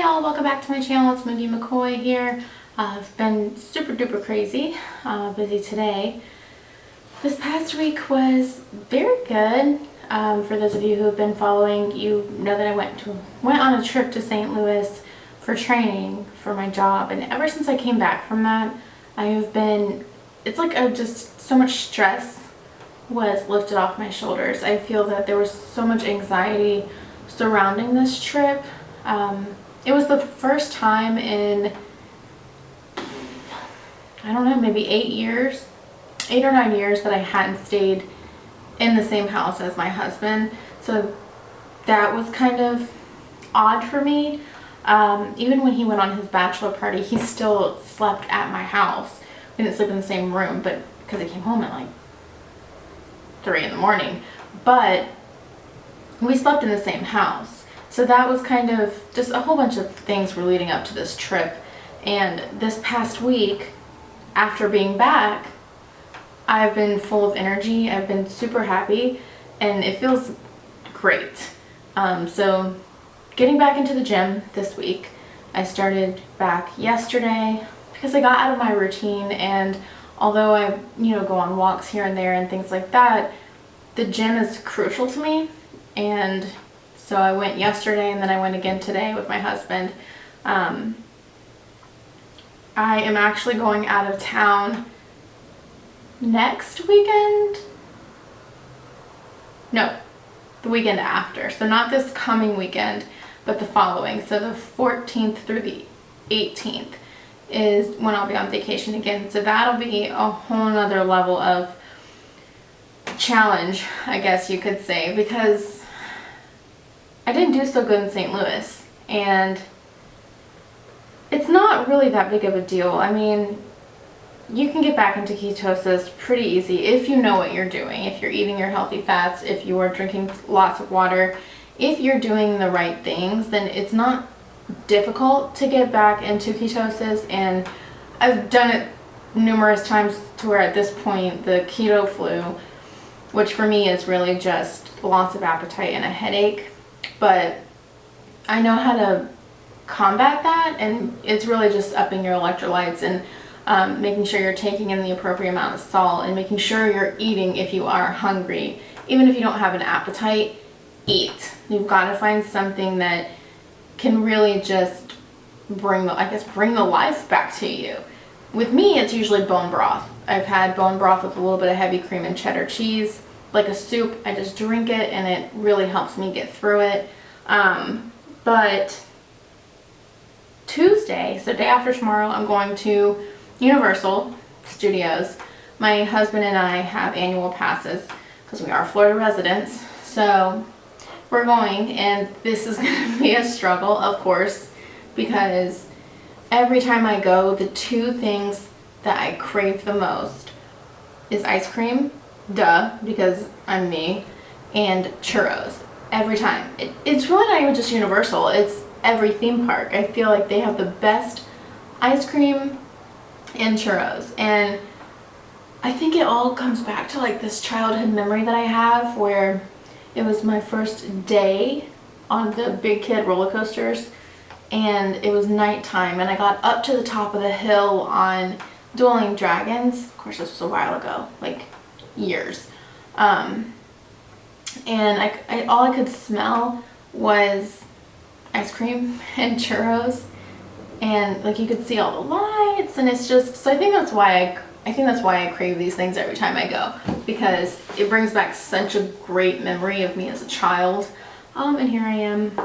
y'all, welcome back to my channel. It's Mindy McCoy here. I've been super duper crazy, busy today. This past week was very good. For those of you who have been following, you know that I went on a trip to St. Louis for training for my job, and ever since I came back from that, it's like just so much stress was lifted off my shoulders. I feel that there was so much anxiety surrounding this trip. It was the first time in, I don't know, maybe 8 or 9 years that I hadn't stayed in the same house as my husband. So that was kind of odd for me. Even when he went on his bachelor party, he still slept at my house. We didn't sleep in the same room, but because he came home at like 3 in the morning. But we slept in the same house. So that was kind of just a whole bunch of things were leading up to this trip. And this past week, after being back, I've been full of energy. I've been super happy and it feels great. So getting back into the gym this week, I started back yesterday because I got out of my routine, and although I go on walks here and there and things like that, the gym is crucial to me. And so I went yesterday and then I went again today with my husband. I am actually going out of town next weekend. No, the weekend after. So not this coming weekend, but the following. So the 14th through the 18th is when I'll be on vacation again. So that'll be a whole nother level of challenge, I guess you could say, because I didn't do so good in St. Louis, and it's not really that big of a deal. I mean, you can get back into ketosis pretty easy if you know what you're doing, if you're eating your healthy fats, if you are drinking lots of water, if you're doing the right things, then it's not difficult to get back into ketosis. And I've done it numerous times to where at this point the keto flu, which for me is really just loss of appetite and a headache, but I know how to combat that, and it's really just upping your electrolytes and making sure you're taking in the appropriate amount of salt and making sure you're eating if you are hungry. Even if you don't have an appetite, eat. You've got to find something that can really just bring the life back to you. With me, it's usually bone broth. I've had bone broth with a little bit of heavy cream and cheddar cheese, like a soup. I just drink it and it really helps me get through it. But Tuesday, so day after tomorrow, I'm going to Universal Studios. My husband and I have annual passes because we are Florida residents. So we're going, and this is going to be a struggle, of course, because every time I go, the two things that I crave the most is ice cream, duh, because I'm me, and churros. Every time. It's really not even just Universal, it's every theme park. I feel like they have the best ice cream and churros. And I think it all comes back to like this childhood memory that I have where it was my first day on the big kid roller coasters, and it was nighttime, and I got up to the top of the hill on Dueling Dragons. Of course, this was a while ago, like years. And all I could smell was ice cream and churros, and like you could see all the lights, and it's just, so I think that's why I crave these things every time I go, because it brings back such a great memory of me as a child. And here I am,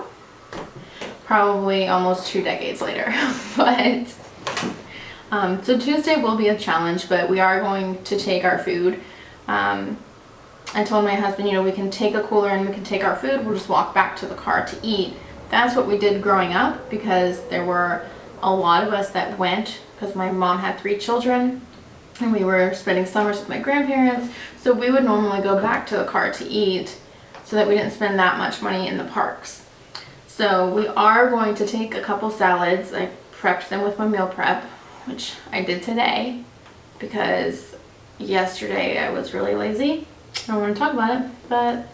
probably almost 2 decades later. But so Tuesday will be a challenge, but we are going to take our food. I told my husband, we can take a cooler and we can take our food. We'll just walk back to the car to eat. That's what we did growing up, because there were a lot of us that went, because my mom had 3 children and we were spending summers with my grandparents. So we would normally go back to the car to eat so that we didn't spend that much money in the parks. So we are going to take a couple salads. I prepped them with my meal prep, which I did today because yesterday I was really lazy. I don't want to talk about it, but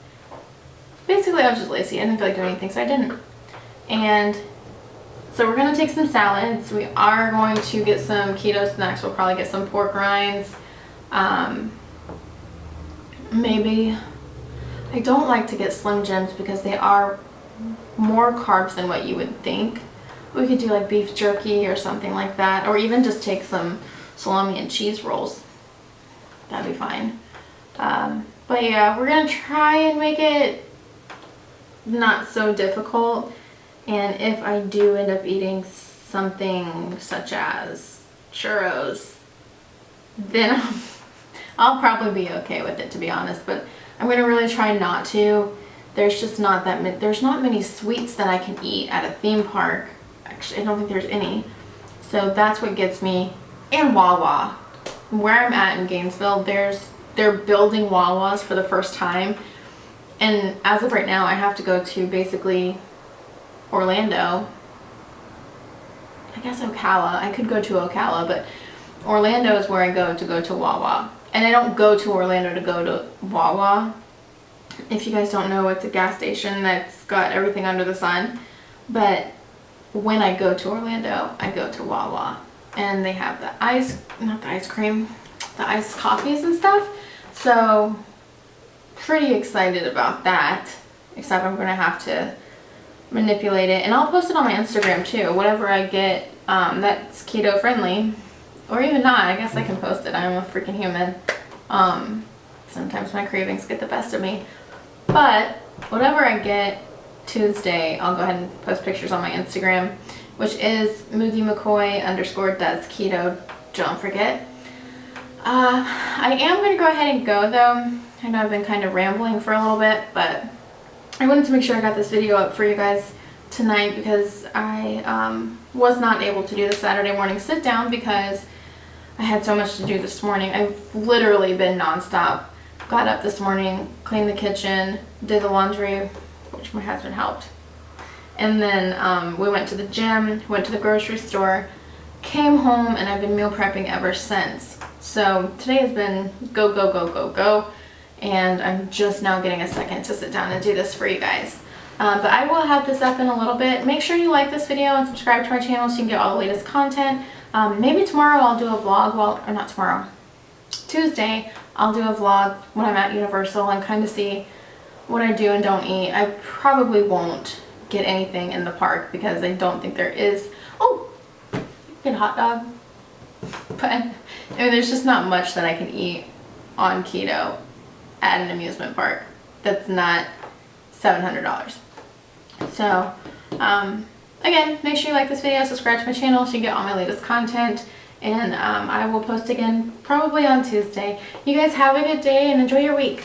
basically I was just lazy. I didn't feel like doing anything, so I didn't. And So we're gonna take some salads. We are going to get some keto snacks. We'll probably get some pork rinds. Maybe, I don't like to get Slim Jims because they are more carbs than what you would think. We could do like beef jerky or something like that, or even just take some salami and cheese rolls. That'd be fine. But yeah, we're gonna try and make it not so difficult. And if I do end up eating something such as churros, then I'll probably be okay with it, to be honest. But I'm gonna really try not to. There's just not that many, there's not many sweets that I can eat at a theme park. Actually, I don't think there's any. So that's what gets me. And Wawa. Where I'm at in Gainesville, they're building Wawas for the first time. And as of right now, I have to go to basically Orlando. I guess Ocala. I could go to Ocala, but Orlando is where I go to Wawa. And I don't go to Orlando to go to Wawa. If you guys don't know, it's a gas station that's got everything under the sun. But when I go to Orlando, I go to Wawa. And they have the not the ice cream, the iced coffees and stuff. So, pretty excited about that. Except I'm going to have to manipulate it. And I'll post it on my Instagram too. Whatever I get that's keto friendly. Or even not. I guess I can post it. I'm a freaking human. Sometimes my cravings get the best of me. But whatever I get Tuesday, I'll go ahead and post pictures on my Instagram, which is MoogieMcCoy_does_keto. Don't forget. I am going to go ahead and go though. I know I've been kind of rambling for a little bit, but I wanted to make sure I got this video up for you guys tonight because I was not able to do the Saturday morning sit down because I had so much to do this morning. I've literally been nonstop. Got up this morning, cleaned the kitchen, did the laundry, which my husband helped. And then we went to the gym, went to the grocery store, came home, and I've been meal prepping ever since. So today has been go, go, go, go, go. And I'm just now getting a second to sit down and do this for you guys. But I will have this up in a little bit. Make sure you like this video and subscribe to my channel so you can get all the latest content. Maybe tomorrow I'll do a vlog, or not tomorrow, Tuesday I'll do a vlog when I'm at Universal and kind of see what I do and don't eat. I probably won't get anything in the park because I don't think there is. Oh, get a hot dog. But I mean, there's just not much that I can eat on keto at an amusement park that's not $700. So, again, make sure you like this video, subscribe to my channel so you get all my latest content, and I will post again probably on Tuesday. You guys have a good day and enjoy your week.